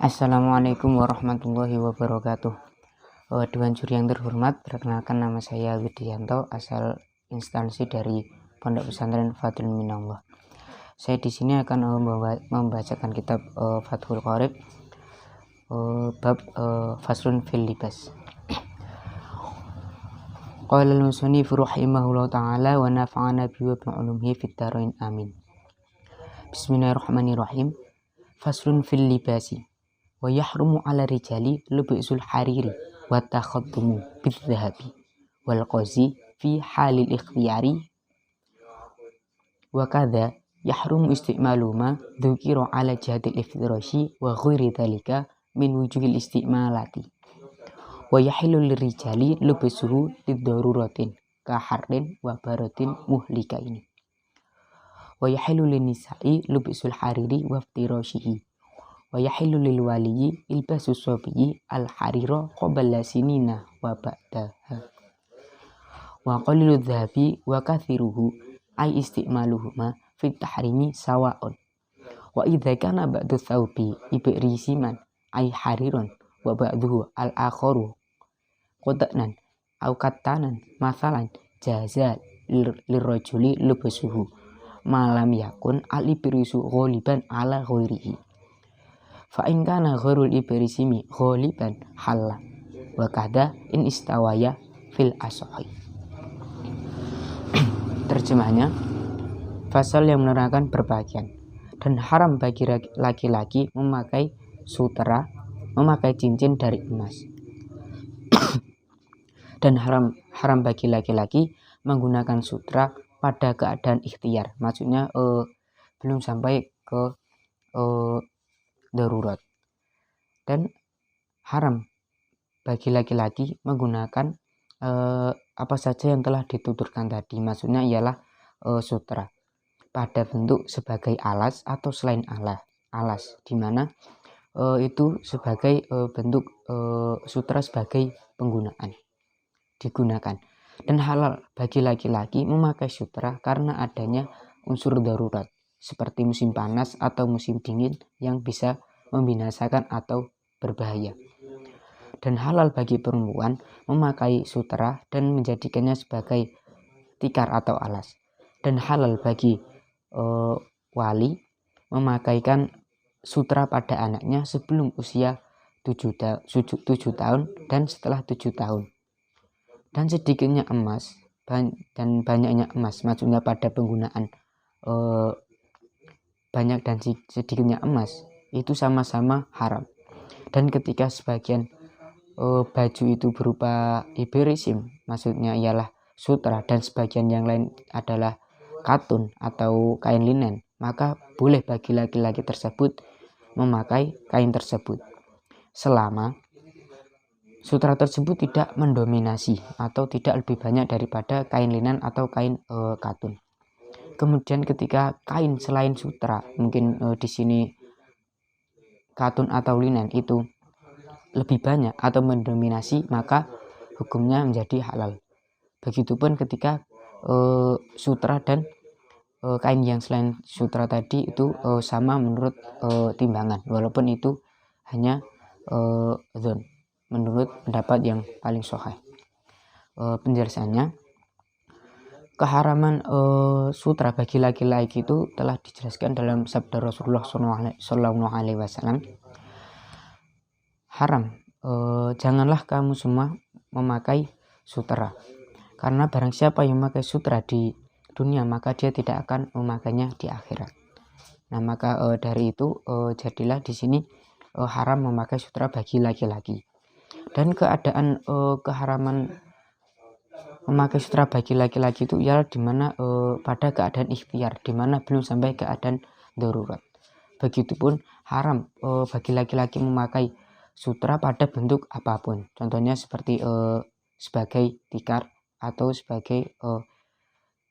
Assalamualaikum warahmatullahi wabarakatuh. Dewan juri yang terhormat, perkenalkan nama saya Widianto, asal instansi dari Pondok Pesantren Fadlun Minallah. Saya di sini akan membacakan kitab Fathul Qorib, bab Faslun fil Libas. Qala al-musannif rahimahullah ta'ala wa nafa'ana bi wa bi'ulumihi fid dharain amin. Bismillahirrahmanirrahim. Faslun fil libasi. Wa yahrumu ala rijali lubsul hariri wa takhaddumu bidhahabi wal qazi fi halil ikhtiyari wa kadha yahrumu isti'malu ma dzukira ala jihadil iftirashi wa ghairi dhalika min wujuhil isti'malati wa yahillu lirijali lubsuhu lidaruratin ka harrin wa baratin muhlikaini wa yahillu linisa'i lubsul hariri wa iftirashihi wa yahillu lil waliyyi ilbasu sabiyyi al harira qabla sinina wa ba'daha wa qalilu dhahabi wa kathiruhu ay isti'maluhuma fit tahrimi sawa'un wa idza kana ba'du thawbi ibrisiman ay hariran wa ba'duhu al akharu qadnan aw kattanan masalan jaza lirrajuli lubsuhu malam yakun al ibrisu ghaliban ala ghairihi fa in kana ghairul ibrisimi ghaliban halla wa kada in istawaya fil asahi. Terjemahnya, pasal yang menerangkan berpakaian dan haram bagi laki-laki memakai sutera, memakai cincin dari emas dan haram bagi laki-laki menggunakan sutra pada keadaan ikhtiar, maksudnya belum sampai ke darurat, dan haram bagi laki-laki menggunakan apa saja yang telah dituturkan tadi, maksudnya ialah sutra pada bentuk sebagai alas atau selain alas, dimana itu sebagai bentuk sutra sebagai digunakan, dan halal bagi laki-laki memakai sutra karena adanya unsur darurat seperti musim panas atau musim dingin yang bisa membinasakan atau berbahaya, dan halal bagi perempuan memakai sutera dan menjadikannya sebagai tikar atau alas, dan halal bagi wali memakaikan sutera pada anaknya sebelum usia 7 tahun dan setelah 7 tahun, dan sedikitnya emas dan banyaknya emas, maksudnya pada penggunaan banyak dan sedikitnya emas itu sama-sama haram. Dan ketika sebagian baju itu berupa iberisim, maksudnya ialah sutra, dan sebagian yang lain adalah katun atau kain linen, maka boleh bagi laki-laki tersebut memakai kain tersebut selama sutra tersebut tidak mendominasi atau tidak lebih banyak daripada kain linen atau kain katun. Kemudian ketika kain selain sutra, mungkin di sini katun atau linen itu lebih banyak atau mendominasi, maka hukumnya menjadi halal. Begitupun ketika sutra dan kain yang selain sutra tadi itu sama menurut timbangan, walaupun itu hanya zon menurut pendapat yang paling sahih. Penjelasannya, keharaman sutra bagi laki-laki itu telah dijelaskan dalam sabda Rasulullah SAW. Haram, janganlah kamu semua memakai sutera, karena barang siapa yang memakai sutera di dunia maka dia tidak akan memakainya di akhirat. Nah, maka dari itu jadilah di sini haram memakai sutera bagi laki-laki. Dan keadaan keharaman memakai sutra bagi laki-laki itu ialah dimana pada keadaan ikhtiar, dimana belum sampai keadaan darurat. Begitupun haram bagi laki-laki memakai sutra pada bentuk apapun, contohnya seperti sebagai tikar atau sebagai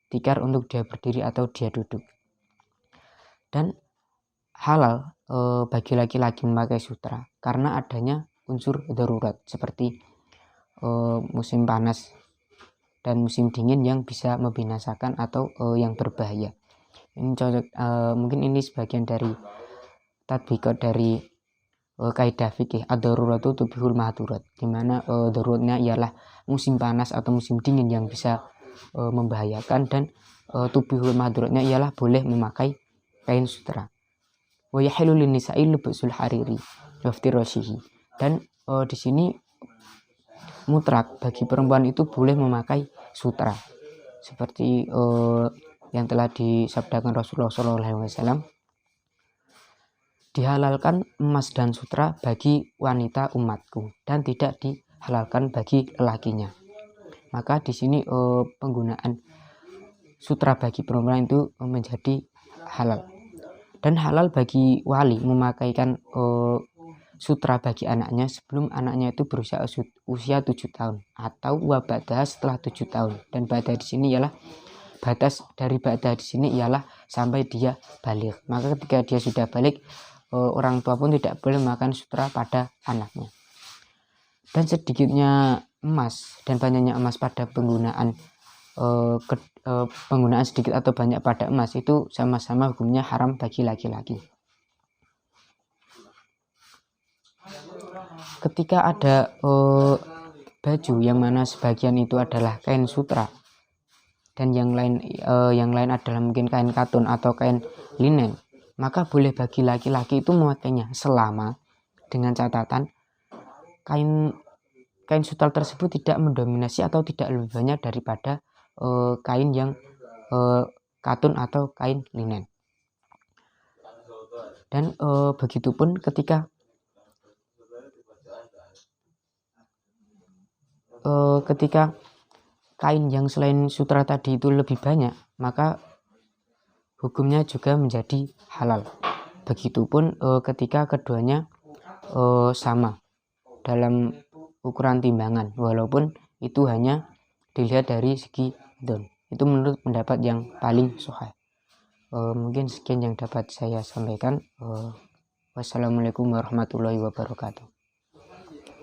tikar untuk dia berdiri atau dia duduk. Dan halal bagi laki-laki memakai sutra karena adanya unsur darurat seperti musim panas dan musim dingin yang bisa membinasakan atau yang berbahaya. Ini mungkin ini sebagian dari tadbiqat dari kaidah fikih ad-daruratu tubihul mahdurat, di mana daruratnya ialah musim panas atau musim dingin yang bisa membahayakan, dan tubihul mahduratnya ialah boleh memakai kain sutra. Wa yahilu linnisa'i lubsul hariri waftirashihi, dan di sini mutlak bagi perempuan itu boleh memakai sutra seperti yang telah disabdakan Rasulullah SAW, dihalalkan emas dan sutra bagi wanita umatku dan tidak dihalalkan bagi lelakinya. Maka di sini penggunaan sutra bagi perempuan itu menjadi halal, dan halal bagi wali memakaikan sutra bagi anaknya sebelum anaknya itu berusia usia 7 tahun atau wabada setelah 7 tahun. Dan ba'da di sini ialah batas dari ba'da di sini ialah sampai dia balik. Maka ketika dia sudah balik, orang tua pun tidak boleh memakan sutra pada anaknya. Dan sedikitnya emas dan banyaknya emas pada penggunaan penggunaan sedikit atau banyak pada emas itu sama-sama hukumnya haram bagi laki-laki. Ketika ada baju yang mana sebagian itu adalah kain sutra dan yang lain adalah mungkin kain katun atau kain linen, maka boleh bagi laki-laki itu memakainya selama dengan catatan kain sutra tersebut tidak mendominasi atau tidak lebih banyak daripada kain yang katun atau kain linen. Dan begitupun ketika kain yang selain sutra tadi itu lebih banyak, maka hukumnya juga menjadi halal. Begitupun ketika keduanya sama dalam ukuran timbangan, walaupun itu hanya dilihat dari segi don. Itu menurut pendapat yang paling sahih. Mungkin sekian yang dapat saya sampaikan. Wassalamualaikum warahmatullahi wabarakatuh.